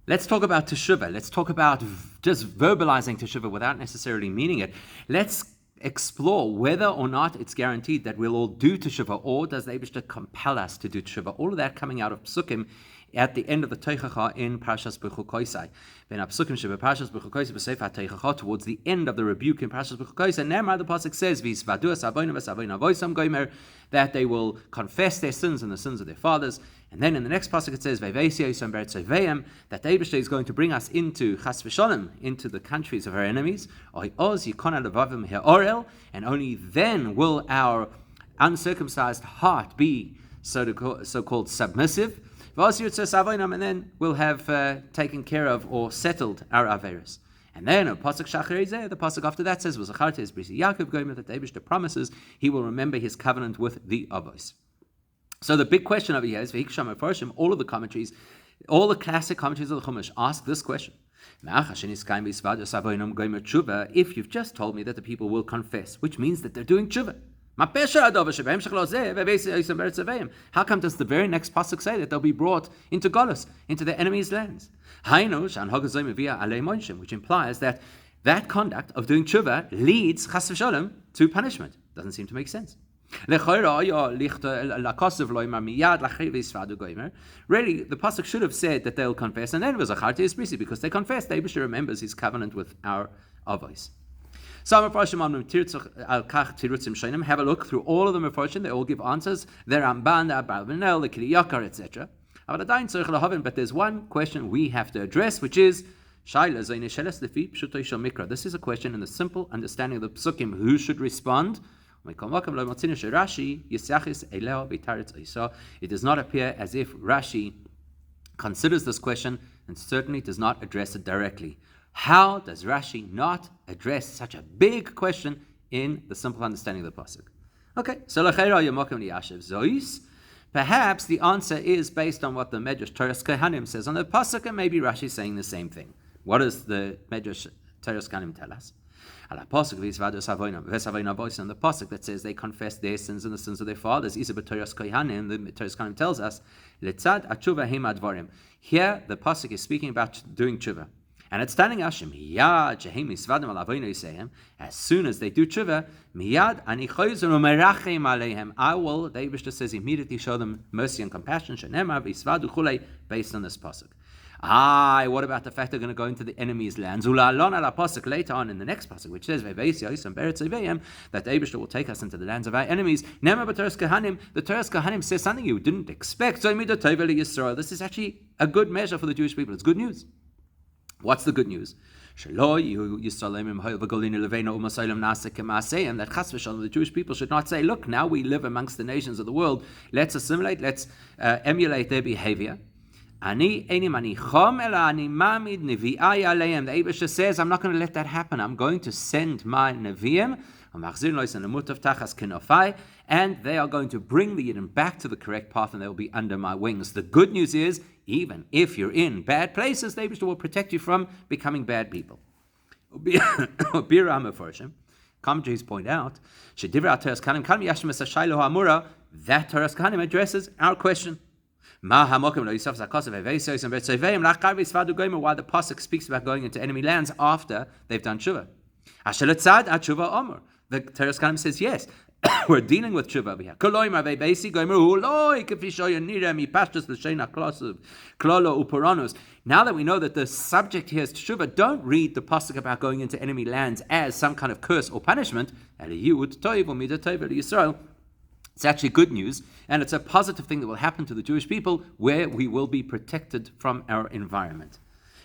Let's talk about teshuvah. Let's talk about just verbalizing teshuvah without necessarily meaning it. Let's explore whether or not it's guaranteed that we'll all do teshuvah, or does the Eibishter compel us to do teshuvah? All of that coming out of Psukim at the end of the Teichacha in Parshas Bechukosai. When Psukim sheba Parshas Bechukosai b'Sefer Teichacha, towards the end of the rebuke in Parshas Bechukosai, Nemar, the pasuk says, "V'isvadu asavonim v'savonim avoisam gomer," that they will confess their sins and the sins of their fathers. And then in the next pasuk it says, "Ve'veisi osam beretzeveim," that the Eibishter is going to bring us into Chas v'Shalom, into the countries of our enemies. Oz yikona levavim he'orel, and only then will our uncircumcised heart be so-called submissive. And then we'll have taken care of or settled our averos. And then the pasuk after that says, Yaakov Gomer, that the Eibishter promises he will remember his covenant with the avos. So the big question over here is, all of the commentaries, all the classic commentaries of the Chumash ask this question. If you've just told me that the people will confess, which means that they're doing tshuva, how come does the very next pasuk say that they'll be brought into Golus, into the enemy's lands? Which implies that conduct of doing tshuva leads chas v'sholem to punishment. Doesn't seem to make sense. Really, the pasuk should have said that they'll confess, and then it was a chartis brisi, because they confessed. The Eibishter remembers his covenant with our avos. Some Mefarshim have a look through all of the Mefarshim. They all give answers. The Ramban, the Abba Benel, the Kli Yakar, etc. But there's one question we have to address, which is this is a question in the simple understanding of the Psukim. Who should respond? It does not appear as if Rashi considers this question, and certainly does not address it directly. How does Rashi not address such a big question in the simple understanding of the pasuk? Okay, so perhaps the answer is based on what the Medrash Toras Kohanim says on the pasuk, and maybe Rashi is saying the same thing. What does the Medrash Toras Kohanim tell us? On the pasuk that says they confess their sins and the sins of their fathers, the Toras Kohanim tells us, here the pasuk is speaking about doing tshuva. And it's standing Ashim, as soon as they do tshuva, I will, the Eibishter says, immediately show them mercy and compassion, based on this pasuk. What about the fact they're going to go into the enemy's lands? Later on in the next pasuk, which says that the Eibishter will take us into the lands of our enemies. The Toras Kohanim says something you didn't expect. This is actually a good measure for the Jewish people. It's good news. What's the good news? That chas v'shalom, the Jewish people should not say, look, now we live amongst the nations of the world, let's assimilate, let's emulate their behavior. The Eibishter says, I'm not going to let that happen. I'm going to send my Nevi'im, and they are going to bring the Yidden back to the correct path, and they will be under my wings. The good news is, even if you're in bad places, the Eibishter will protect you from becoming bad people. Commentaries point out that Toras Kohanim addresses our question. Why the pasuk speaks about going into enemy lands after they've done tshuva. The Toras Kohanim says yes. We're dealing with tshuva over here. Now that we know that the subject here is tshuva, don't read the pasuk about going into enemy lands as some kind of curse or punishment. It's actually good news, and it's a positive thing that will happen to the Jewish people, where we will be protected from our environment.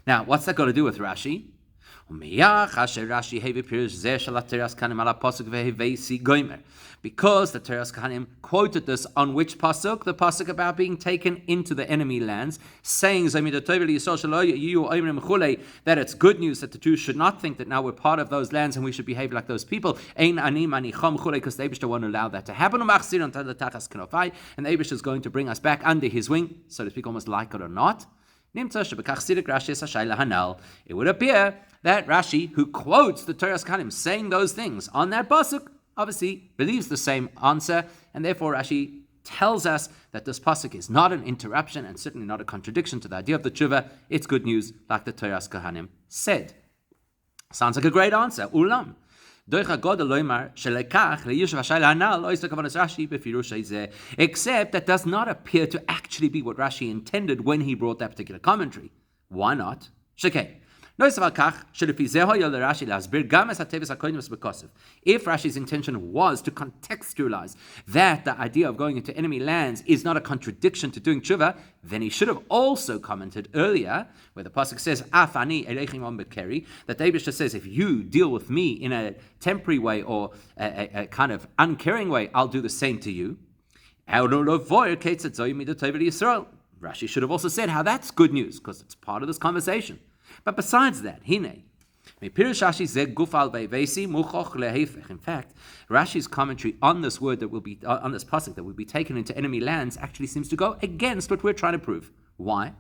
Now, what's that got to do with Rashi? Because the Toras Kohanim quoted this on which pasuk? The pasuk about being taken into the enemy lands, saying that it's good news that the Jews should not think that now we're part of those lands and we should behave like those people. Because the Eibishter won't allow that to happen. And the Eibishter is going to bring us back under his wing, so to speak, almost like it or not. It would appear that Rashi, who quotes the Toras Kohanim saying those things on that pasuk, obviously believes the same answer, and therefore Rashi tells us that this pasuk is not an interruption and certainly not a contradiction to the idea of the tshuva. It's good news, like the Toras Kohanim said. Sounds like a great answer. Ulam. Except that does not appear to actually be what Rashi intended when he brought that particular commentary. Why not? If Rashi's intention was to contextualize that the idea of going into enemy lands is not a contradiction to doing tshuva, then he should have also commented earlier, where the pasuk says, Afani elechem on bekeri, that David says, if you deal with me in a temporary way or a kind of uncaring way, I'll do the same to you. Rashi should have also said how that's good news, because it's part of this conversation. But besides that, hine, in fact, Rashi's commentary on this word that will be on this pasuk that will be taken into enemy lands actually seems to go against what we're trying to prove. Why?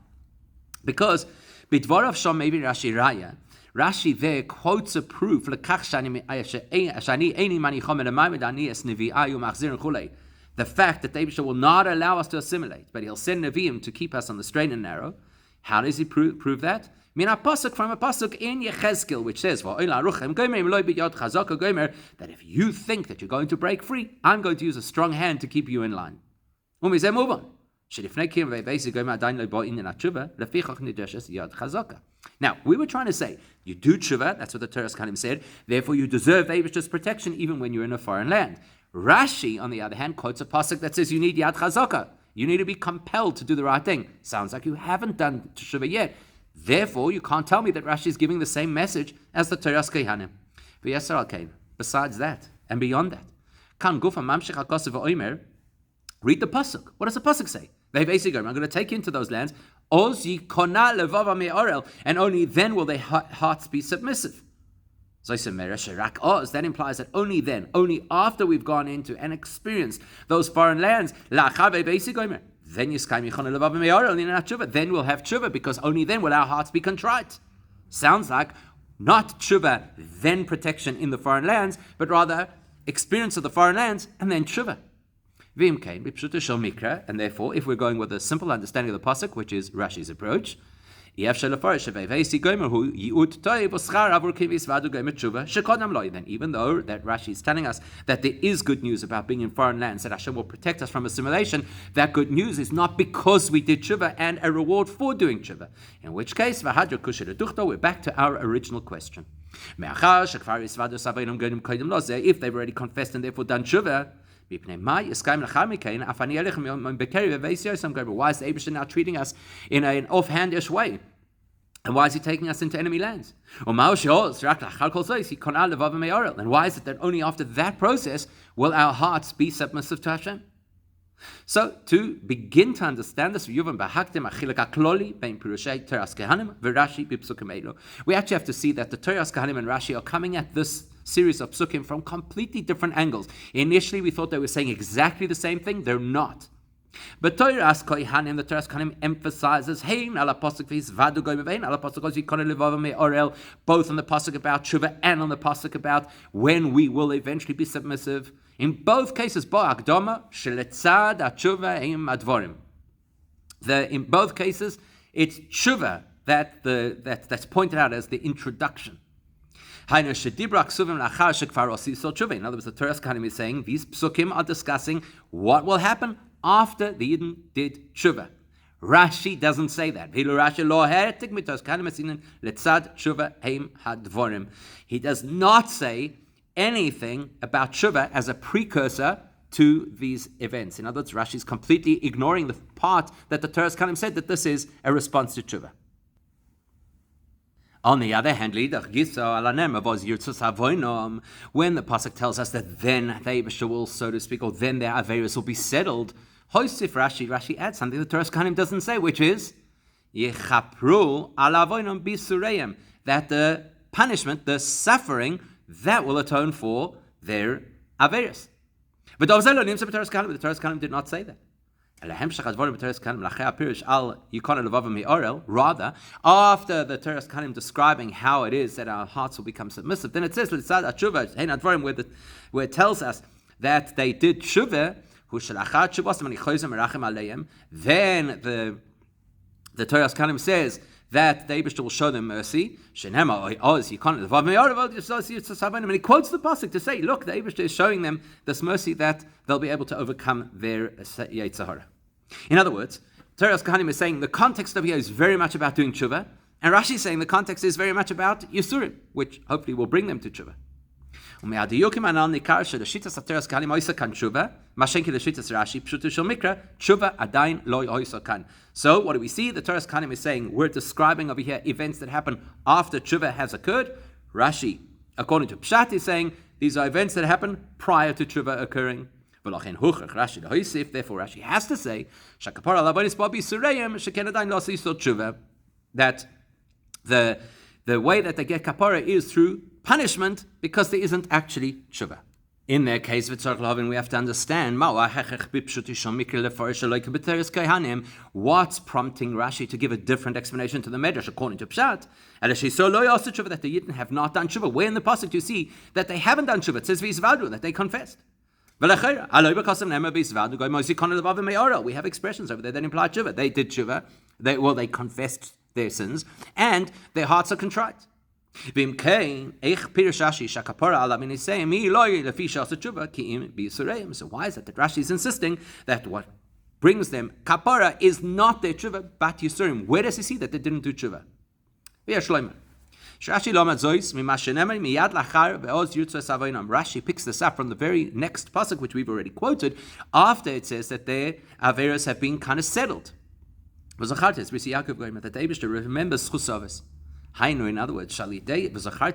Because bidvarav shom maybe Rashi raya. Rashi there quotes a proof. The fact that David will not allow us to assimilate, but he'll send Nevi'im to keep us on the straight and narrow. How does he prove that? From a pasuk in Yechezkel, which says, that if you think that you're going to break free, I'm going to use a strong hand to keep you in line. Move on. Now, we were trying to say, you do tshuva, that's what the Toras Kohanim said, therefore you deserve David's protection even when you're in a foreign land. Rashi, on the other hand, quotes a pasuk that says you need yad chazaka. You need to be compelled to do the right thing. Sounds like you haven't done tshuva yet. Therefore, you can't tell me that Rashi is giving the same message as the Toras Kohanim. Besides that, and beyond that, read the pasuk. What does the pasuk say? I'm going to take you into those lands, and only then will their hearts be submissive. That implies that only then, only after we've gone into and experienced those foreign lands, then we'll have tshuva, because only then will our hearts be contrite. Sounds like not tshuva, then protection in the foreign lands, but rather experience of the foreign lands and then tshuva. And therefore, if we're going with a simple understanding of the pasuk, which is Rashi's approach, then even though that Rashi is telling us that there is good news about being in foreign lands, that Hashem will protect us from assimilation, that good news is not because we did tshuva and a reward for doing tshuva. In which case, we're back to our original question. If they've already confessed and therefore done tshuva, why is the Eibusher now treating us in an offhandish way? And why is he taking us into enemy lands? And why is it that only after that process will our hearts be submissive to Hashem? So, to begin to understand this, we actually have to see that the Toras Kohanim and Rashi are coming at this series of psukim from completely different angles. Initially, we thought they were saying exactly the same thing. They're not. But the Toras Kohanim emphasizes both on the pasuk about tshuva and on the pasuk about when we will eventually be submissive. In both cases, in both cases, it's tshuva that's pointed out as the introduction. In other words, the Toras Kohanim is saying these psukim are discussing what will happen after the Yidden did tshuva. Rashi doesn't say that. He does not say anything about tshuva as a precursor to these events. In other words, Rashi is completely ignoring the part that the Toras Kohanim said that this is a response to tshuva. On the other hand, when the pasuk tells us that then the Eibusher will, so to speak, or then their averos will be settled, Rashi adds something the Toras Kohanim doesn't say, which is that the punishment, the suffering, that will atone for their averos. But the Toras Kohanim did not say that. Rather, after the Toras Kohanim describing how it is that our hearts will become submissive, then it says where it tells us that they did tshuva, Then the Torah Kanim says that the Eibishter will show them mercy. And he quotes the pasuk to say, look, the Eibishter is showing them this mercy that they'll be able to overcome their Yetzer Hara. In other words, Torah Kanim is saying the context of here is very much about doing tshuva, and Rashi is saying the context is very much about Yisurim, which hopefully will bring them to tshuva. So what do we see? The Torah Kanim is saying we're describing over here events that happen after tshuva has occurred. Rashi, according to Pshat, is saying these are events that happen prior to tshuva occurring. Therefore, Rashi has to say that the way that they get kapara is through punishment because there isn't actually tshuva. In their case, we have to understand what's prompting Rashi to give a different explanation to the Medrash according to Pshat. That they have not done tshuva. Where in the pasuk do you see that they haven't done tshuva? It says that they confessed. We have expressions over there that imply tshuva. They did tshuva. They confessed their sins, and their hearts are contrite. So why is it that Rashi is insisting that what brings them kapara is not their tshuva, but Yisurim? Where does he see that they didn't do tshuva? Rashi picks this up from the very next pasuk, which we've already quoted, after it says that their averos have been kind of settled. That the Eibishter remembers chusavos. In other words, Rashi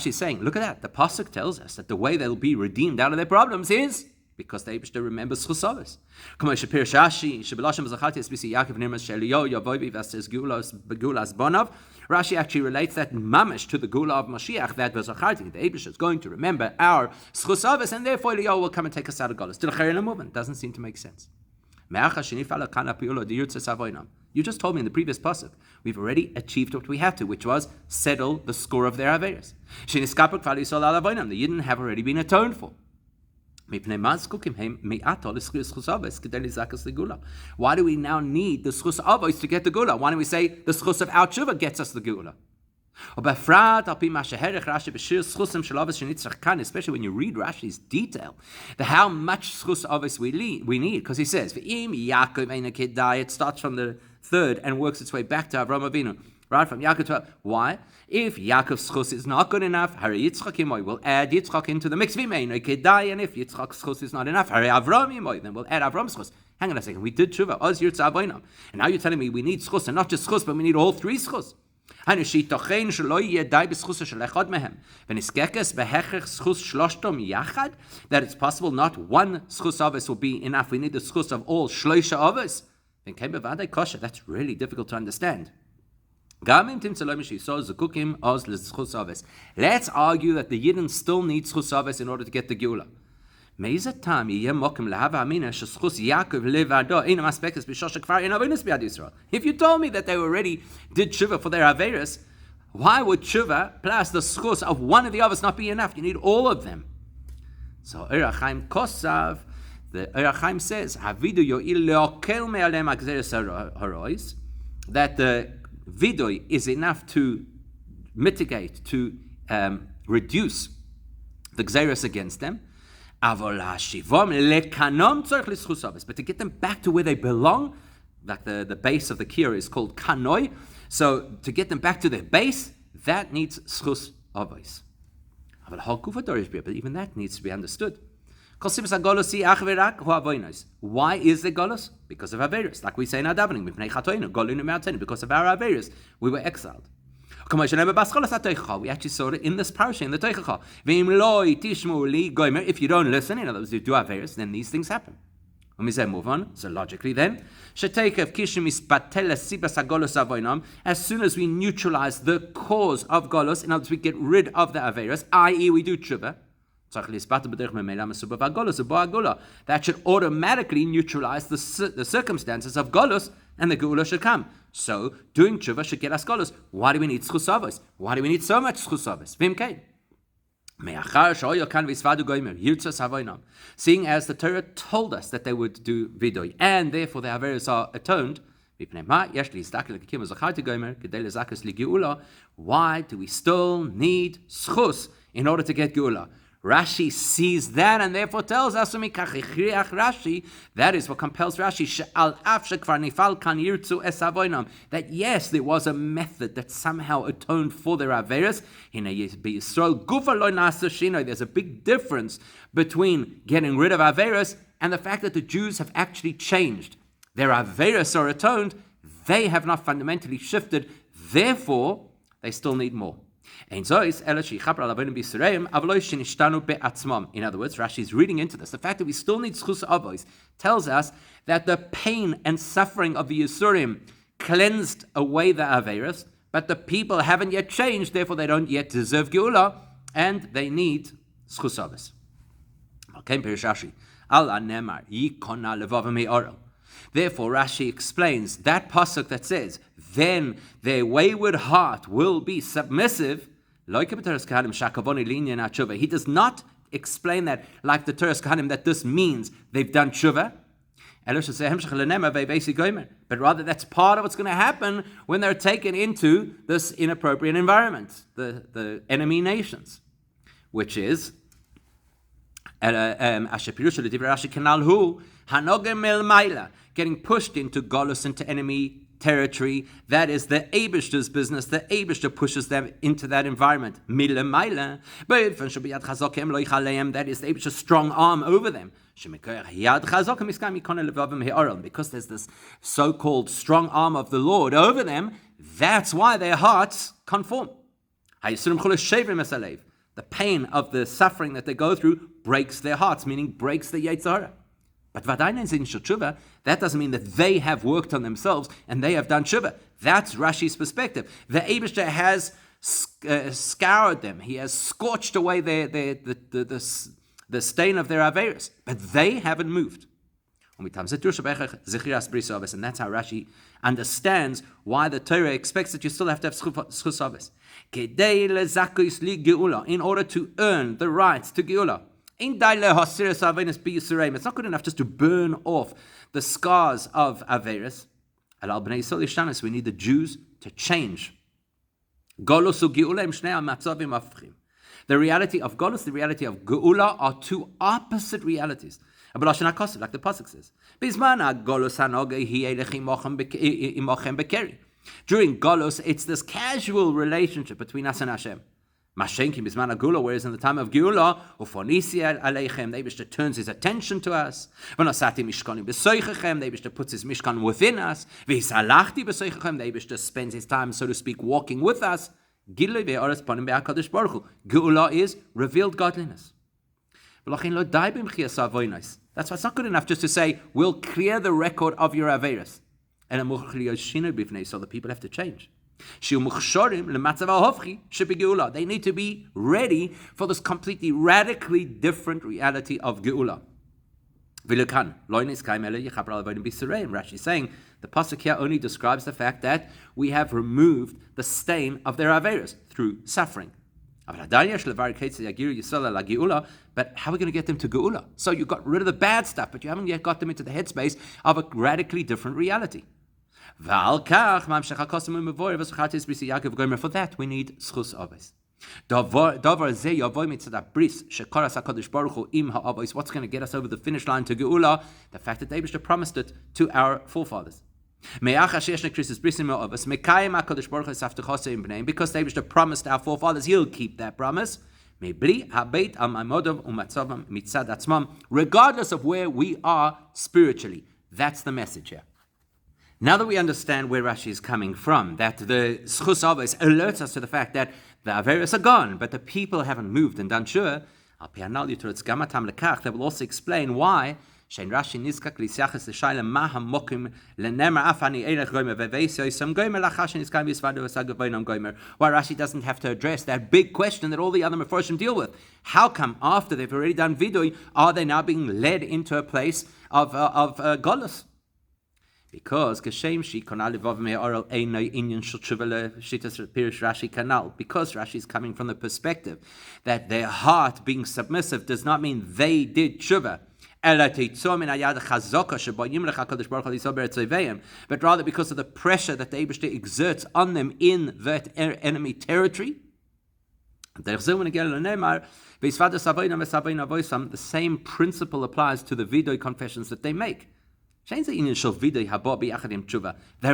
is saying, look at that. The pasuk tells us that the way they'll be redeemed out of their problems is because the Eibishter remembers chusavos. Rashi actually relates that mamish to the Gula of Mashiach, that the Eibishter is going to remember our chusavos, and therefore Eliyahu will come and take us out of Golus. Doesn't seem to make sense. You just told me in the previous pasuk, we've already achieved what we had to, which was settle the score of their averos. The Yidden have already been atoned for. Why do we now need the schus avos to get the gula? Why don't we say the schus of our tshuva gets us the gula? Especially when you read Rashi's detail, how much schus avos we need, because he says, it starts from the third and works its way back to Avraham Avinu, right from Yaakov to why? If Yaakov's schus is not good enough, we'll add Yitzchak into the mix. And if Yitzchak's schus is not enough, then we'll add Avram's schus. Hang on a second, we did tshuva, and now you're telling me we need schus, and not just schus, but we need all three schus. That it's possible not one schus avos will be enough. We need the schus of all shloisha avos. That's really difficult to understand. Let's argue that the Yidden still need schus avos in order to get the Geula. If you told me that they already did tshuva for their averos, why would tshuva plus the schus of one of the others not be enough? You need all of them. So Erachaim Kosav, the Erachaim says, that the viduy is enough to mitigate, to reduce the gzeros against them. But to get them back to where they belong, like the base of the kira is called kanoi, so to get them back to their base, that needs schus avos. But even that needs to be understood. Why is there golus? Because of averos. Like we say in our davening, because of our averos, we were exiled. We actually saw it in this parasha, in the Teichacha. If you don't listen, in other words, you do averos, then these things happen. When we say move on, so logically then, as soon as we neutralize the cause of golus, in other words, we get rid of the averos, i.e. we do tshuva, that should automatically neutralize the circumstances of golus, and the geula should come. So doing tshuva should get us golus. Why do we need schus avos? Why do we need so much schus avos? Seeing as the Torah told us that they would do viduy, and therefore the averos are atoned, why do we still need schus in order to get geula? Rashi sees that and therefore tells us, Rashi, that is what compels Rashi, that yes, there was a method that somehow atoned for their averos. There's a big difference between getting rid of averos and the fact that the Jews have actually changed. Their averos are atoned, they have not fundamentally shifted, therefore they still need more. In other words, Rashi is reading into this. The fact that we still need schus avos tells us that the pain and suffering of the Yisurim cleansed away the averos, but the people haven't yet changed, therefore they don't yet deserve geula, and they need schus avos. Therefore, Rashi explains that pasuk that says, then their wayward heart will be submissive. He does not explain that like the Teres Kahanim, that this means they've done tshuva. But rather that's part of what's going to happen when they're taken into this inappropriate environment, the enemy nations, which is getting pushed into Golus, into enemy territory. That is the Eibishter's business. The Eibishter pushes them into that environment. That is the Eibishter's strong arm over them. Because there's this so-called strong arm of the Lord over them, that's why their hearts conform. The pain of the suffering that they go through breaks their hearts, meaning breaks the Yetzer Hara. But that doesn't mean that they have worked on themselves and they have done tshuva. That's Rashi's perspective. The Eibishter has scoured them. He has scorched away the stain of their averos, but they haven't moved. And that's how Rashi understands why the Torah expects that you still have to have schus avos in order to earn the right to geula. It's not good enough just to burn off the scars of averos. We need the Jews to change. The reality of Golus, the reality of Geula are two opposite realities. Like the pasuk says, during Golus, it's this casual relationship between us and Hashem. Whereas in the time of Geula, the Eibishter turns his attention to us. The Eibishter puts his Mishkan within us. The Eibishter spends his time, so to speak, walking with us. Geula is revealed godliness. That's why it's not good enough just to say, we'll clear the record of your averos. So the people have to change. They need to be ready for this completely, radically different reality of Geula. Rashi is saying the pasuk here only describes the fact that we have removed the stain of their averos through suffering. But how are we going to get them to Geula? So you got rid of the bad stuff, but you haven't yet got them into the headspace of a radically different reality. For that, we need schus avos. What's going to get us over the finish line to Geula? The fact that the Eibishter promised it to our forefathers. Because the Eibishter promised our forefathers, he'll keep that promise. Regardless of where we are spiritually. That's the message here. Now that we understand where Rashi is coming from, that the schus avos alerts us to the fact that the averos are gone, but the people haven't moved and done tshuva, that will also explain why why Rashi doesn't have to address that big question that all the other Mefarshim deal with. How come after they've already done viduy, are they now being led into a place of Golus? Because Rashi is coming from the perspective that their heart being submissive does not mean they did tshuva, but rather because of the pressure that the Eibishter exerts on them in that enemy territory. The same principle applies to the viduy confessions that they make. They're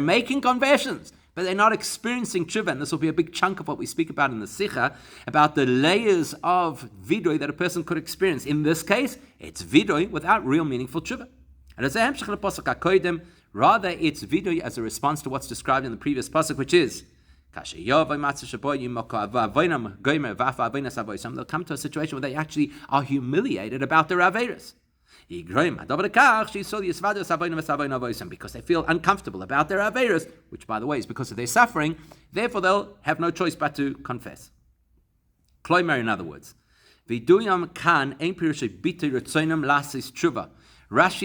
making confessions, but they're not experiencing tshuva. And this will be a big chunk of what we speak about in the Sikha, about the layers of viduy that a person could experience. In this case, it's viduy without real meaningful tshuva. And as a rather, it's viduy as a response to what's described in the previous pasuk, which is, they'll come to a situation where they actually are humiliated about their averos. Because they feel uncomfortable about their averos, which by the way is because of their suffering, therefore they'll have no choice but to confess. Kloimer, in other words, Rashi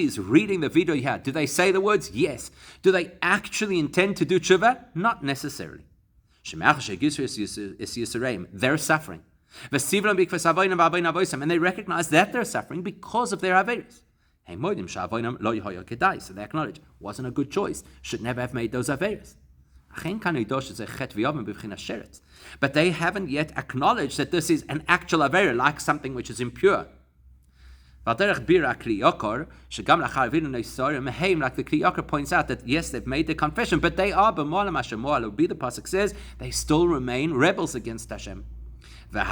is reading the viduy here. Do they say the words? Yes. Do they actually intend to do tshuva? Not necessarily. They're suffering. And they recognize that they're suffering because of their averos. So they acknowledge, wasn't a good choice, should never have made those averos. But they haven't yet acknowledged that this is an actual avera, like something which is impure. Like the Kli Yakar points out that yes, they've made their confession, but they are b'molam Hashem mo'al. The pasuk says they still remain rebels against Hashem. And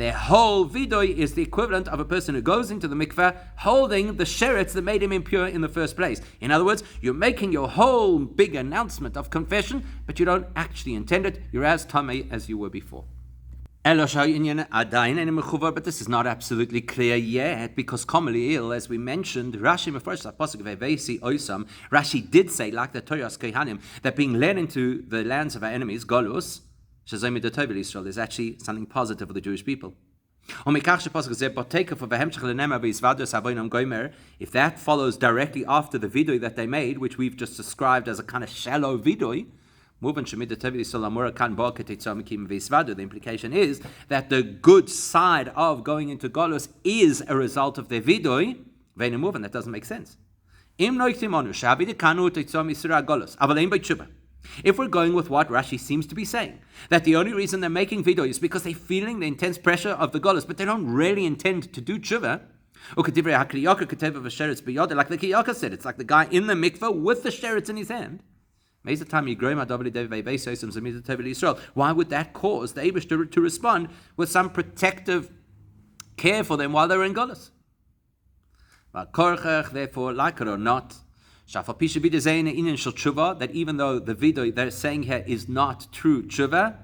their whole viduy is the equivalent of a person who goes into the mikveh holding the sheretz that made him impure in the first place. In other words, you're making your whole big announcement of confession, but you don't actually intend it. You're as tamei as you were before. But this is not absolutely clear yet, because commonly as we mentioned, Rashi did say, like the Torah Kehanim, that being led into the lands of our enemies, Golus, Israel, is actually something positive for the Jewish people. If that follows directly after the viduy that they made, which we've just described as a kind of shallow viduy, the implication is that the good side of going into Golus is a result of their viduy, and that doesn't make sense. If we're going with what Rashi seems to be saying, that the only reason they're making viduy is because they're feeling the intense pressure of the Golus, but they don't really intend to do tshuva, like the Kli Yakar said, it's like the guy in the mikveh with the sheretz in his hand. Why would that cause the Eibishter to respond with some protective care for them while they were in Golus? Therefore, like it or not, that even though the viduy they're saying here is not true tshuva,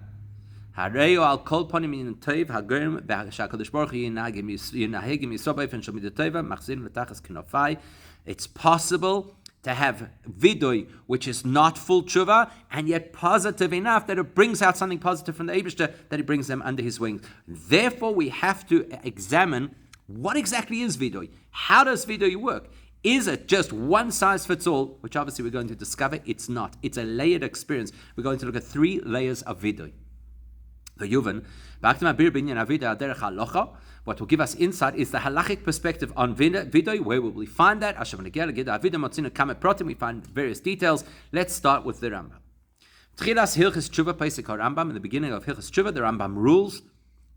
it's possible to have viduy which is not full tshuva, and yet positive enough that it brings out something positive from the Eibishter, that it brings them under his wings. Therefore, we have to examine what exactly is viduy. How does viduy work? Is it just one size fits all, which obviously we're going to discover it's not. It's a layered experience. We're going to look at 3 layers of viduy. What will give us insight is the halachic perspective on viduy. Where will we find that? We find various details. Let's start with the Rambam. In the beginning of Hilchos Tshuva, the Rambam rules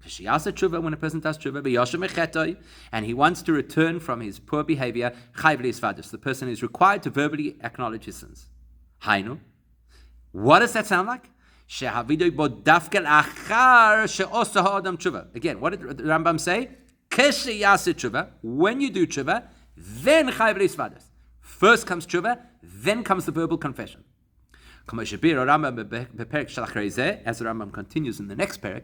when a person does tshuva, and he wants to return from his poor behavior, the person is required to verbally acknowledge his sins. What does that sound like? Again, what did the Rambam say? When you do tshuva, then chayv leisvadas. First comes tshuva, then comes the verbal confession. As the Rambam continues in the next parak,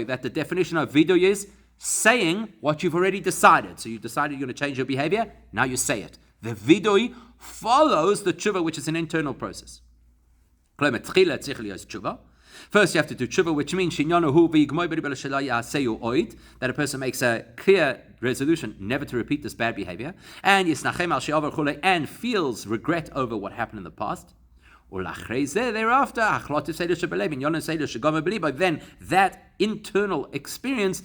that the definition of viduy is saying what you've already decided. So you decided you're going to change your behavior, now you say it. The viduy follows the tshuva, which is an internal process. First, you have to do tshuva, which means that a person makes a clear resolution never to repeat this bad behavior, and feels regret over what happened in the past. Thereafter, then that internal experience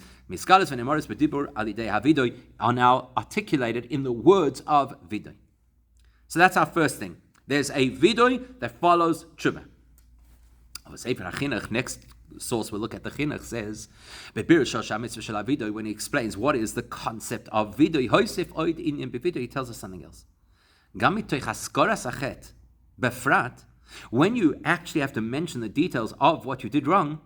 are now articulated in the words of viduy. So that's our first thing. There's a viduy that follows tshuva. Next source we'll look at, the chinuch says, when he explains what is the concept of viduy, he tells us something else. When you actually have to mention the details of what you did wrong,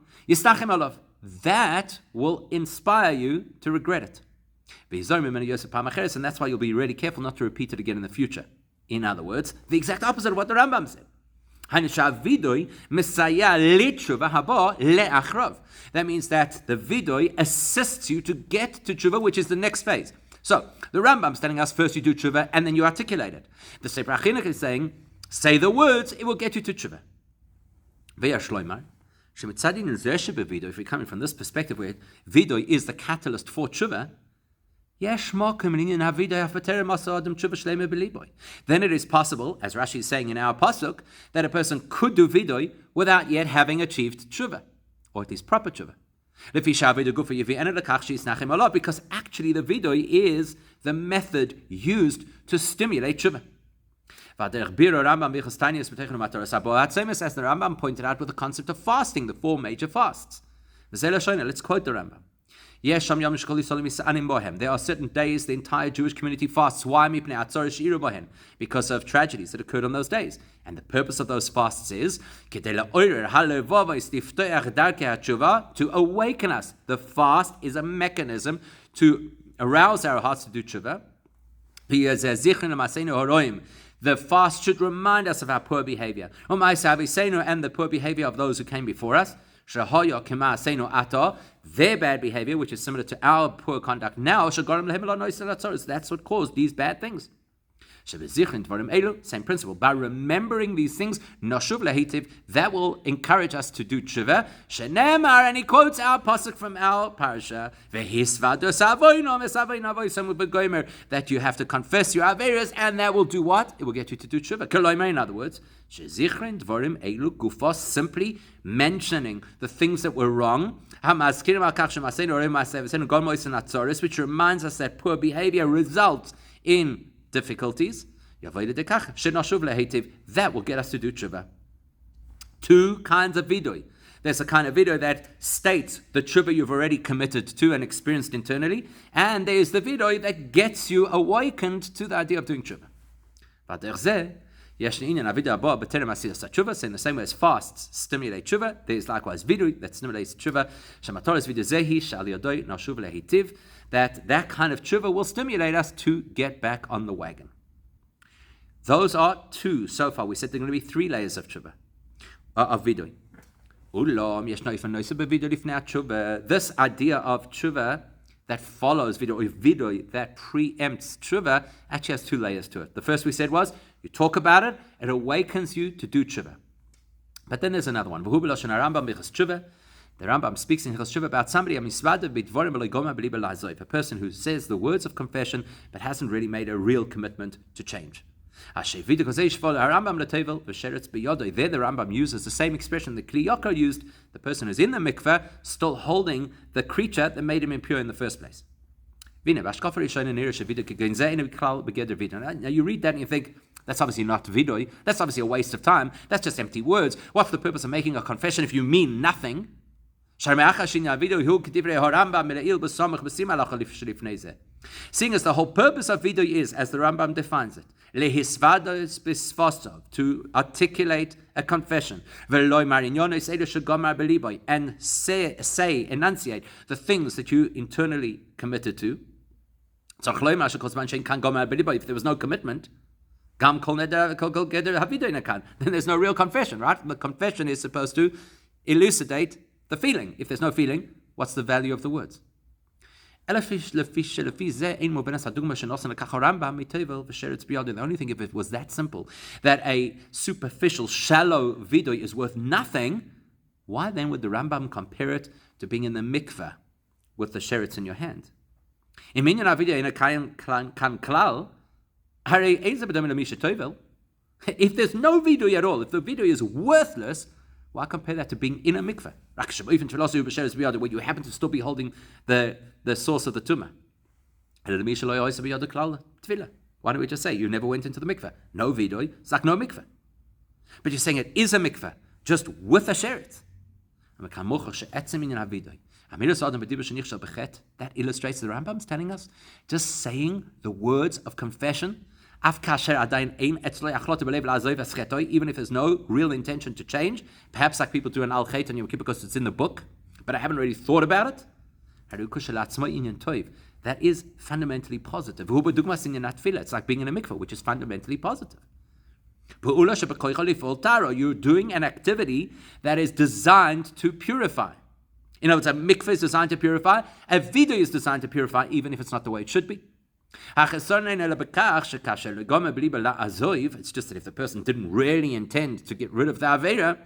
that will inspire you to regret it. And that's why you'll be really careful not to repeat it again in the future. In other words, the exact opposite of what the Rambam said. That means that the viduy assists you to get to tshuva, which is the next phase. So, the Rambam is telling us first you do tshuva and then you articulate it. The Sefer HaChinuch is saying, say the words, it will get you to tshuva. If we're coming from this perspective where viduy is the catalyst for tshuva, then it is possible, as Rashi is saying in our pasuk, that a person could do viduy without yet having achieved tshuva, or at least proper tshuva. Because actually the viduy is the method used to stimulate tshuva. As the Rambam pointed out with the concept of fasting, the 4 major fasts. Let's quote the Rambam. There are certain days the entire Jewish community fasts. Why? Because of tragedies that occurred on those days. And the purpose of those fasts is to awaken us. The fast is a mechanism to arouse our hearts to do tshuva. The fast should remind us of our poor behavior and the poor behavior of those who came before us. Their bad behavior, which is similar to our poor conduct now, that's what caused these bad things. Same principle. By remembering these things, that will encourage us to do tshuva. And he quotes our pasuk from our parasha, that you have to confess your aveiros, and that will do what? It will get you to do tshuva. In other words, simply mentioning the things that were wrong, which reminds us that poor behavior results in difficulties, that will get us to do tshuva. 2 kinds of viduy. There's a kind of viduy that states the tshuva you've already committed to and experienced internally, and there's the viduy that gets you awakened to the idea of doing tshuva. In the same way as fasts stimulate tshuva, there is likewise viduy that stimulates tshuva. That kind of tshuva will stimulate us to get back on the wagon. Those are 2 so far. We said there are going to be 3 layers of tshuva, of viduy. This idea of tshuva that follows viduy, or viduy that preempts tshuva, actually has 2 layers to it. The first we said was, you talk about it, it awakens you to do tshuva. But then there's another one. The Rambam speaks in Hilchos Tshuva about somebody, a person who says the words of confession but hasn't really made a real commitment to change. There the Rambam uses the same expression that Kli Yakar used, the person who's in the mikveh still holding the creature that made him impure in the first place. Now you read that and you think, that's obviously not viduy, that's obviously a waste of time, that's just empty words. What's the purpose of making a confession if you mean nothing? Seeing as the whole purpose of viduy is, as the Rambam defines it, to articulate a confession, and enunciate the things that you internally committed to. If there was no commitment, then there's no real confession, right? The confession is supposed to elucidate the feeling. If there's no feeling, what's the value of the words? The only thing, if it was that simple, that a superficial, shallow viduy is worth nothing, Why then would the Rambam compare it to being in the mikveh with the sheretz in your hand? In minyan avidia in a kan klal, if there's no viduy at all, if the viduy is worthless, why compare that to being in a mikveh? Where you happen to still be holding the source of the tumah. Why don't we just say you never went into the mikveh? No viduy, it's like no mikveh. But you're saying it is a mikveh, just with a sheretz. That illustrates the Rambam's telling us, just saying the words of confession, even if there's no real intention to change, perhaps like people do an al-chet on Yom Kippur because it's in the book, but I haven't really thought about it. That is fundamentally positive. It's like being in a mikveh, which is fundamentally positive. You're doing an activity that is designed to purify. In other words, a mikveh is designed to purify. A viduy is designed to purify, even if it's not the way it should be. It's just that if the person didn't really intend to get rid of the avera,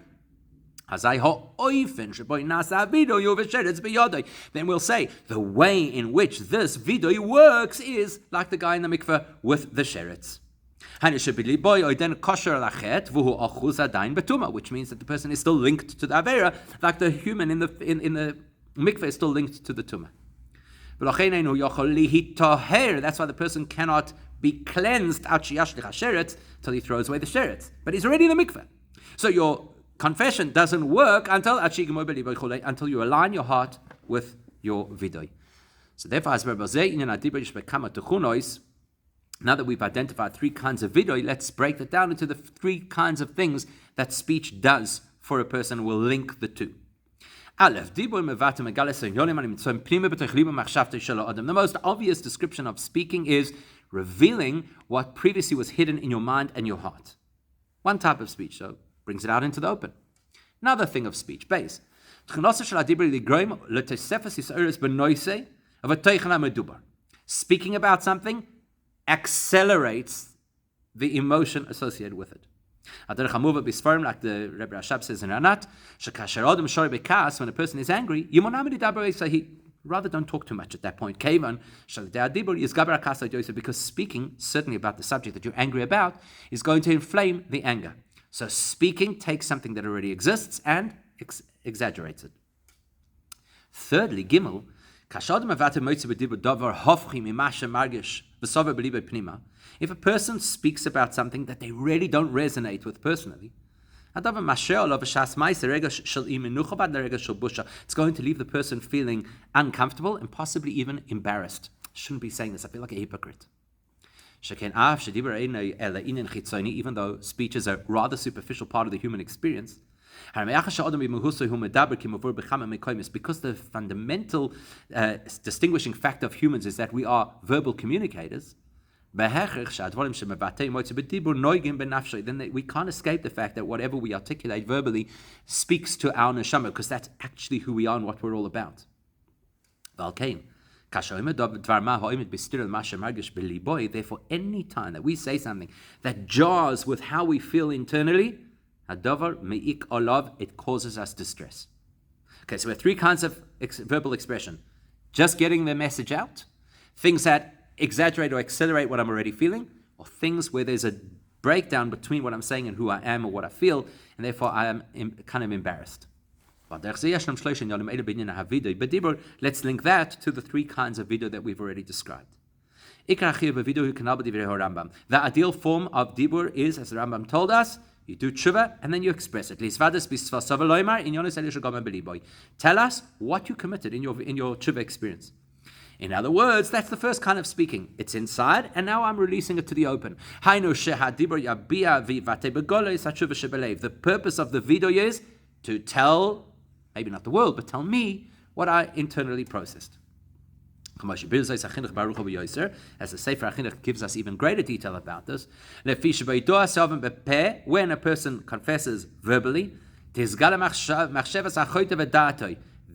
then we'll say the way in which this viduy works is like the guy in the mikveh with the sheretz. Which means that the person is still linked to the avera, like the human in the mikveh is still linked to the tumah. That's why the person cannot be cleansed till he throws away the sheretz. But he's already in the mikveh. So your confession doesn't work until you align your heart with your viduy. So therefore, now that we've identified three kinds of viduy, let's break that down into the three kinds of things that speech does for a person. We'll link the two. The most obvious description of speaking is revealing what previously was hidden in your mind and your heart. One type of speech, so brings it out into the open. Another thing of speech, base. Speaking about something accelerates the emotion associated with it. Like the Rabbi says in Anat, when a person is angry, rather don't talk too much at that point. Because speaking, certainly about the subject that you're angry about, is going to inflame the anger. So speaking takes something that already exists and exaggerates it. Thirdly, Gimel, if a person speaks about something that they really don't resonate with personally, it's going to leave the person feeling uncomfortable and possibly even embarrassed. I shouldn't be saying this, I feel like a hypocrite. Even though speech is a rather superficial part of the human experience, because the fundamental distinguishing factor of humans is that we are verbal communicators, then we can't escape the fact that whatever we articulate verbally speaks to our neshama, because that's actually who we are and what we're all about. Therefore, any time that we say something that jars with how we feel internally, it causes us distress. Okay, so we have three kinds of verbal expression. Just getting the message out, things that exaggerate or accelerate what I'm already feeling, or things where there's a breakdown between what I'm saying and who I am or what I feel, and therefore I am kind of embarrassed. Let's link that to the three kinds of viduy that we've already described. The ideal form of dibur is, as the Rambam told us, you do tshuva and then you express it. Tell us what you committed in your tshuva experience. In other words, that's the first kind of speaking. It's inside, and now I'm releasing it to the open. The purpose of the viduy is to tell, maybe not the world, but tell me what I internally processed. As the Sefer HaChinuch gives us even greater detail about this, when a person confesses verbally,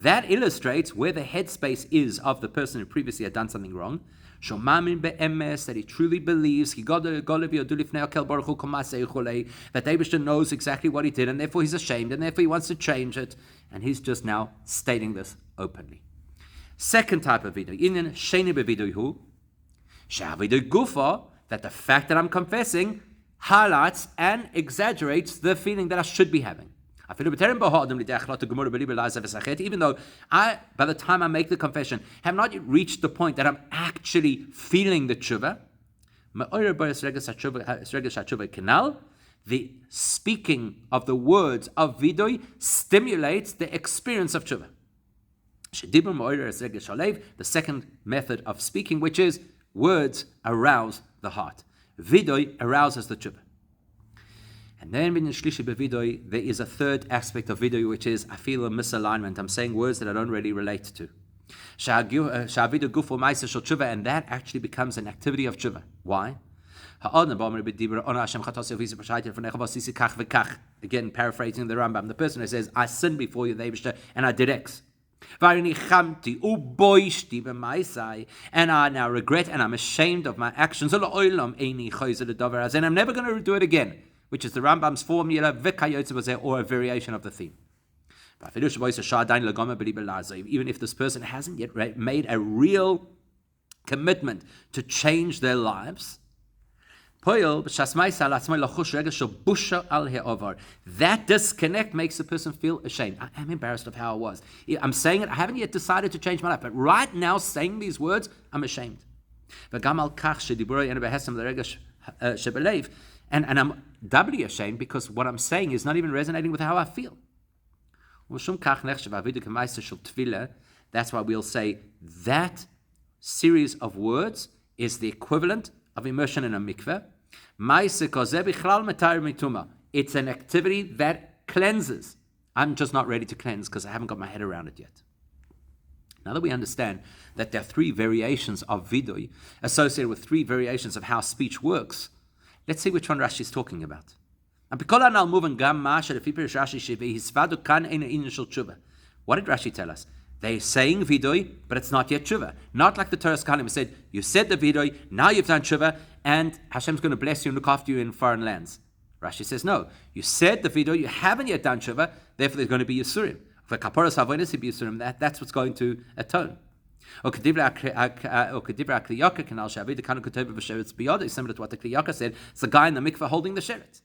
that illustrates where the headspace is of the person who previously had done something wrong. Shomamin be'emes, that he truly believes that Eibishter knows exactly what he did, and therefore he's ashamed, and therefore he wants to change it, and he's just now stating this openly. Second type of viduy, inyan sheni beviduy hu, she'aviduy gufa, that the fact that I'm confessing highlights and exaggerates the feeling that I should be having. Even though by the time I make the confession, have not yet reached the point that I'm actually feeling the tshuva. The speaking of the words of viduy stimulates the experience of tshuva. The second method of speaking, which is words arouse the heart. Viduy arouses the tshuva. And then in shlishi beviduy, there is a third aspect of viduy, which is I feel a misalignment. I'm saying words that I don't really relate to. And that actually becomes an activity of tshuva. Why? Again, paraphrasing the Rambam, the person who says, I sinned before you, and I did X. And I now regret and I'm ashamed of my actions. And I'm never going to do it again, which is the Rambam's formula, or a variation of the theme. Even if this person hasn't yet made a real commitment to change their lives, that disconnect makes the person feel ashamed. I am embarrassed of how I was. I'm saying it, I haven't yet decided to change my life, but right now saying these words, I'm ashamed. And I'm doubly ashamed because what I'm saying is not even resonating with how I feel. That's why we'll say that series of words is the equivalent of immersion in a mikveh. It's an activity that cleanses. I'm just not ready to cleanse because I haven't got my head around it yet. Now that we understand that there are three variations of viduy associated with three variations of how speech works, let's see which one Rashi is talking about. What did Rashi tell us? They're saying viduy, but it's not yet tshuva. Not like the Torah Kalim said, you said the viduy, now you've done tshuva, and Hashem's going to bless you and look after you in foreign lands. Rashi says, no, you said the viduy, you haven't yet done tshuva, therefore there's going to be yisurim. For kaporas havonos be yisurim, that's what's going to atone. Similar to what the Kliyaka said, it's the guy in the mikveh holding the sheret.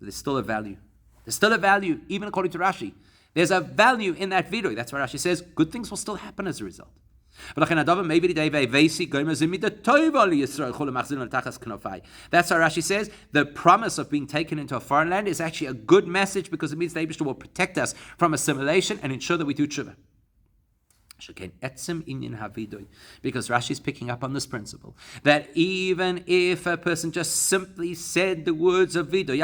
There's still a value. There's still a value, even according to Rashi. There's a value in that viduy. That's why Rashi says good things will still happen as a result. That's why Rashi says the promise of being taken into a foreign land is actually a good message because it means the Eibishter will protect us from assimilation and ensure that we do tshuva. Because Rashi is picking up on this principle that even if a person just simply said the words of viduy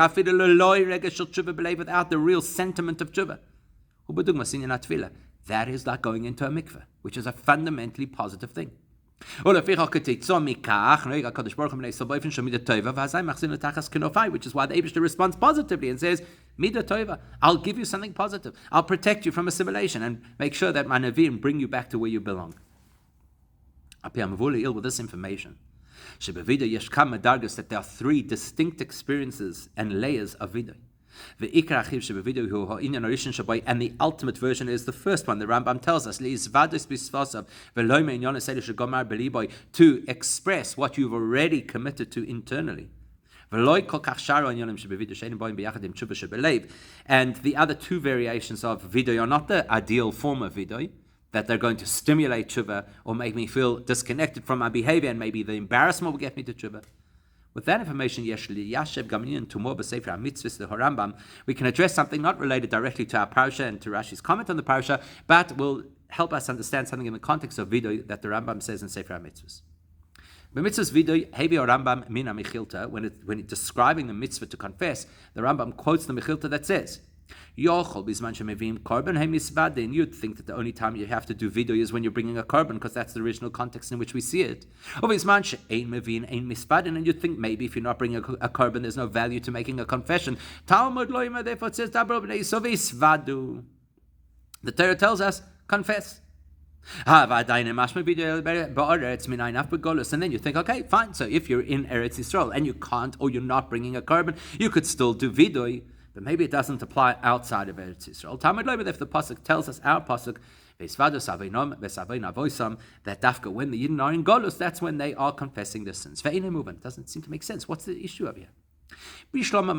without the real sentiment of tshuva, that is like going into a mikveh, which is a fundamentally positive thing. Which is why the Eibishter responds positively and says, Midah Tova, I'll give you something positive. I'll protect you from assimilation and make sure that my Nevi'im bring you back to where you belong. With this information, that there are three distinct experiences and layers of viduy. And the ultimate version is the first one. The Rambam tells us to express what you've already committed to internally. And the other two variations of viduy are not the ideal form of viduy, that they're going to stimulate tshuva or make me feel disconnected from my behavior, and maybe the embarrassment will get me to tshuva. With that information, we can address something not related directly to our parasha and to Rashi's comment on the parasha, but will help us understand something in the context of viduy that the Rambam says in Sefer HaMitzvos. B'mitzvahs viduy, hevi or Rambam min ha-mechilta, when it's describing the mitzvah to confess, the Rambam quotes the mechilta that says, Yochol bisman shemevim korban hemisvadin. You'd think that the only time you have to do viduy is when you're bringing a korban, because that's the original context in which we see it. Or bisman she'ein mevin ein misvadin, and you'd think maybe if you're not bringing a korban, there's no value to making a confession. Talmud loima, therefore it says dabro b'nei sovisvadu. The Torah tells us confess. And then you think, okay, fine. So if you're in Eretz Yisrael and you can't, or you're not bringing a korban, you could still do viduy, but maybe it doesn't apply outside of Eretz Yisrael. If the pasuk tells us, our pasuk, that dafka, when the Yidden are in Golus, that's when they are confessing their sins. It doesn't seem to make sense. What's the issue over here? I can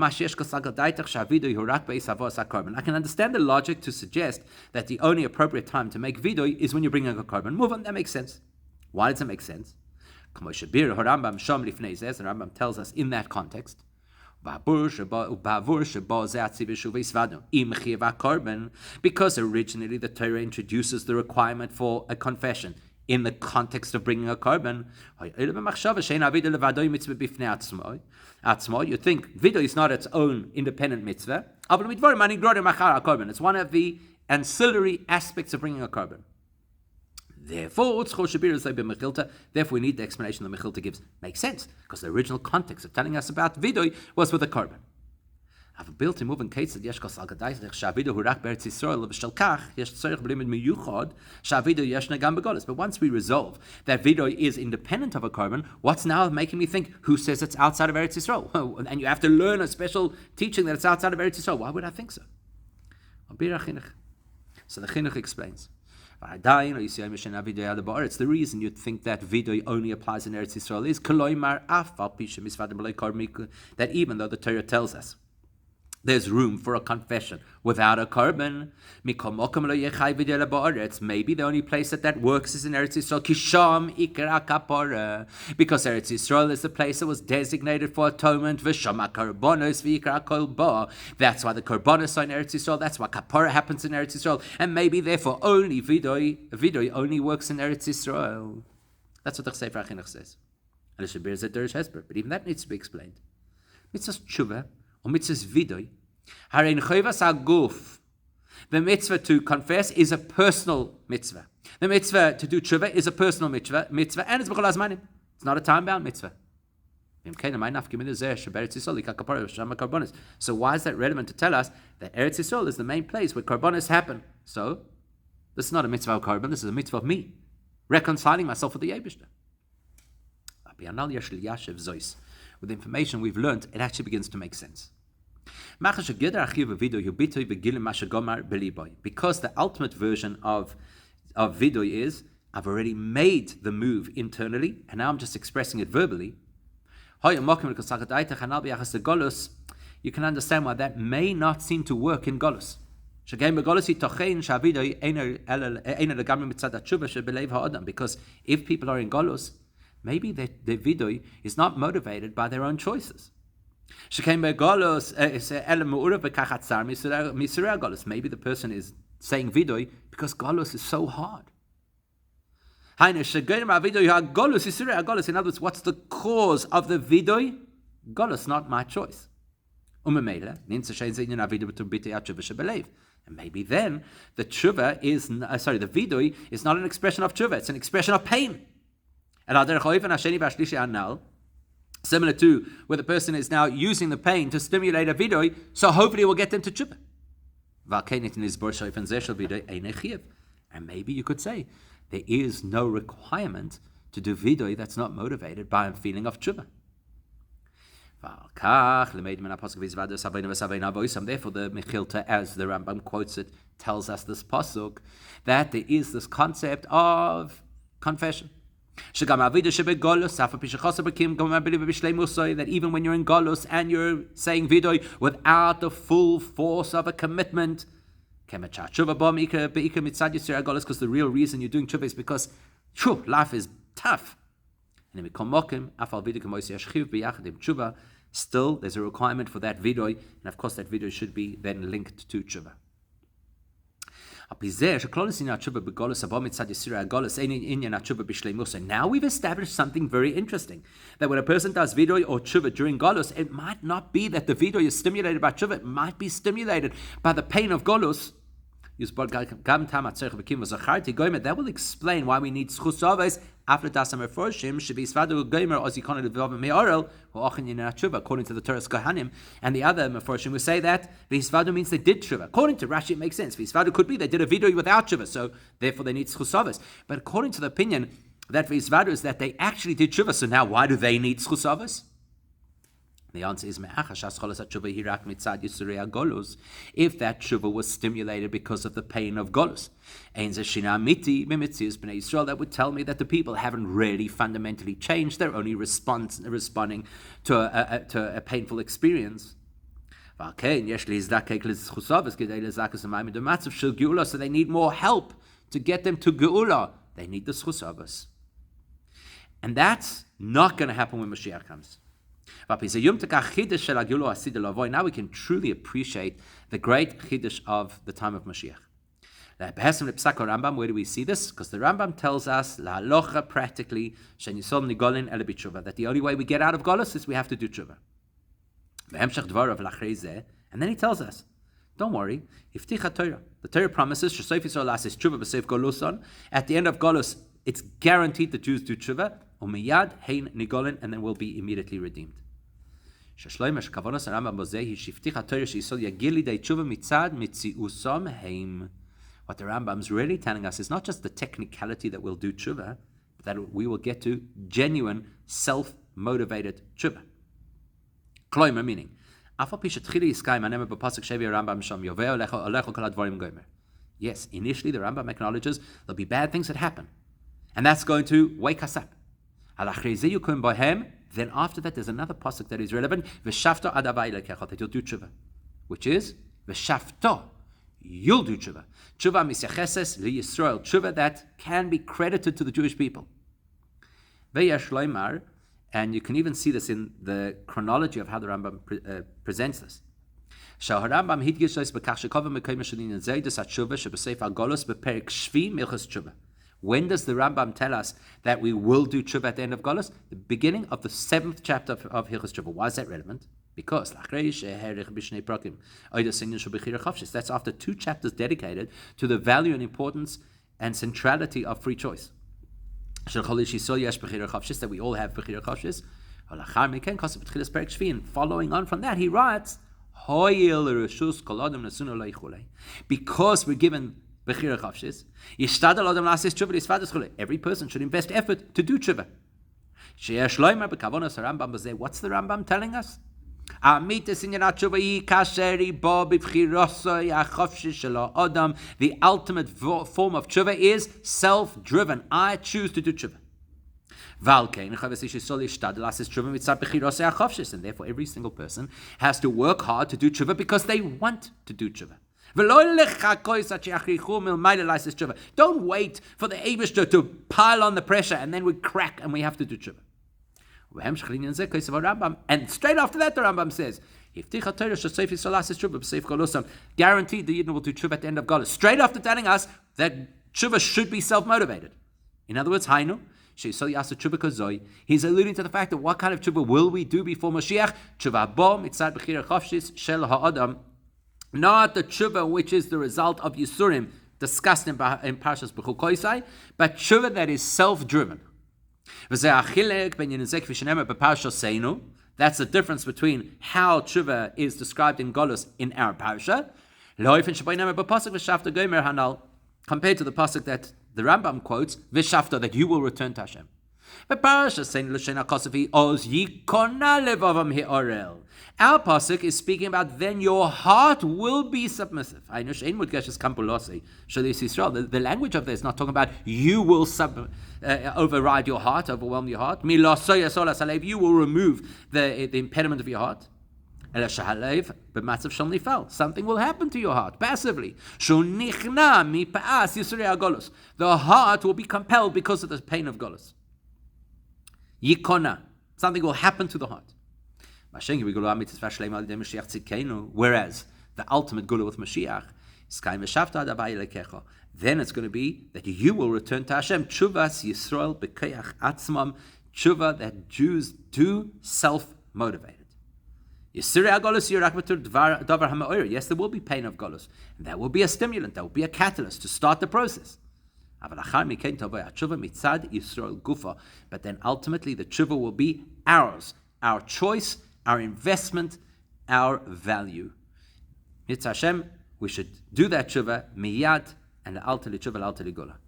understand the logic to suggest that the only appropriate time to make viduy is when you're bringing a korban. Move on, that makes sense. Why does it make sense? The Rambam tells us in that context, because originally the Torah introduces the requirement for a confession in the context of bringing a korban. You think viduy is not its own independent mitzvah. It's one of the ancillary aspects of bringing a korban. Therefore, we need the explanation the Mechilta gives. Makes sense, because the original context of telling us about viduy was with a korban. But once we resolve that viduy is independent of a korban, what's now making me think, who says it's outside of Eretz Yisrael? And you have to learn a special teaching that it's outside of Eretz Yisrael. Why would I think so? So the Chinuch explains. It's the reason you'd think that viduy only applies in Eretz Yisrael is that even though the Torah tells us there's room for a confession without a korban, maybe the only place that works is in Eretz Yisrael, because Eretz Yisrael is the place that was designated for atonement. That's why the korbanos are in Eretz Yisrael. That's why kapara happens in Eretz Yisrael, and maybe therefore only viduy only works in Eretz Yisrael. That's what the Sefer HaChinuch says. But even that needs to be explained. Mitzvah tshuva or mitzvah viduy, the mitzvah to confess is a personal mitzvah. The mitzvah to do tshuva is a personal mitzvah, and it's b'chol hazmanim. It's not a time-bound mitzvah. So why is that relevant to tell us that Eretz Yisrael is the main place where korbanos happen? So this is not a mitzvah of korban. This is a mitzvah of me reconciling myself with the Eibishter. With the information we've learned, it actually begins to make sense. Because the ultimate version of viduy is, I've already made the move internally, and now I'm just expressing it verbally. You can understand why that may not seem to work in Golus. Because if people are in Golus, maybe their viduy is not motivated by their own choices. Maybe the person is saying viduy because Golus is so hard. In other words, what's the cause of the viduy? Golus, not my choice. And maybe then the viduy is not an expression of tshuva, it's an expression of pain. Similar to where the person is now using the pain to stimulate a viduy, so hopefully it will get them to tshuva. And maybe you could say, there is no requirement to do viduy that's not motivated by a feeling of tshuva. Therefore, the Mechilta, as the Rambam quotes it, tells us this pasuk, that there is this concept of confession. That even when you're in Golus and you're saying viduy without the full force of a commitment, because the real reason you're doing tshuva is because life is tough. Still, there's a requirement for that viduy, and of course that viduy should be then linked to tshuva. Now we've established something very interesting, that when a person does viduy or tshuva during golus, it might not be that the viduy is stimulated by tshuva, it might be stimulated by the pain of golus. That will explain why we need schusavos after dasam meforshim should be svadu gomer ozikon levavim me'orel ho'achin yin tshuva according to the Torah's Kohanim, and the other meforshim will say that v'isvadu means they did tshuva. According to Rashi, it makes sense. V'isvadu could be they did a viduy without tshuva, so therefore they need schusavos. But according to the opinion that v'isvadu is that they actually did tshuva, so now why do they need schusavos? The answer is, if that tshuva was stimulated because of the pain of golus, that would tell me that the people haven't really fundamentally changed. They're only responding to a painful experience. So they need more help to get them to geula. They need the schusavos. And that's not going to happen when Mashiach comes. Now we can truly appreciate the great chiddush of the time of Mashiach. Where do we see this? Because the Rambam tells us practically that the only way we get out of Golus is we have to do tshuva. And then he tells us, don't worry, the Torah promises at the end of Golus, it's guaranteed the Jews do tshuva, and then will be immediately redeemed. What the Rambam's really telling us is not just the technicality that we'll do tshuva, but that we will get to genuine, self-motivated tshuva. Kloimer meaning, yes, initially the Rambam acknowledges there'll be bad things that happen, and that's going to wake us up. Then after that, there's another pasuk that is relevant, that you'll do tshuva, which is v'shafto, you'll do tshuva. Tshuva misyacheses liYisrael, tshuva that can be credited to the Jewish people. Ve'yesh loymar, and you can even see this in the chronology of how the Rambam presents this. Rambam hidgish b'kach shekova mekayim shalin zaydas hatshuva shebesefer golus beperik shvi milchas tshuva. When does the Rambam tell us that we will do tshuva at the end of Golus? The beginning of the 7th chapter of Hilchos Tshuva. Why is that relevant? Because that's after 2 chapters dedicated to the value and importance and centrality of free choice. That we all have bechira chavshis. And following on from that, he writes, because we're given Bechira Chavshis, every person should invest effort to do tshuva. What's the Rambam telling us? The ultimate form of tshuva is self-driven. I choose to do tshuva. And therefore every single person has to work hard to do tshuva because they want to do tshuva. Don't wait for the Eibishter to pile on the pressure and then we crack and we have to do tshuva. And straight after that, the Rambam says, guaranteed the Yidden will do tshuva at the end of Golus. Straight after telling us that tshuva should be self-motivated. In other words, Hainu, he's alluding to the fact that what kind of tshuva will we do before Mashiach? Tshuva bo mitzad b'chira chavshis shel ha'adam. Not the tshuva which is the result of Yisurim discussed in Parshas Bechukosai, but tshuva that is self-driven. That's the difference between how tshuva is described in Golus in our Parsha, compared to the pasuk that the Rambam quotes, V'shafta, that you will return to Hashem. But Parasha saying l'shena kosavi oz yikona levavam he'orel. Our pasuk is speaking about then your heart will be submissive. The language of this is not talking about you will override your heart, overwhelm your heart. You will remove the impediment of your heart. Something will happen to your heart passively. The heart will be compelled because of the pain of Golus. Yikona. Something will happen to the heart. Whereas the ultimate gula with Mashiach, then it's going to be that you will return to Hashem. Tshuvas Yisrael b'keach atzmam. Tshuva that Jews do self-motivated. Yes, there will be pain of galus. And that will be a stimulant, that will be a catalyst to start the process. But then ultimately the tshuva will be ours, our choice, our investment, our value. Mitzvah Hashem, we should do that tshuva miyad and al-tali tshuva al-tali gola.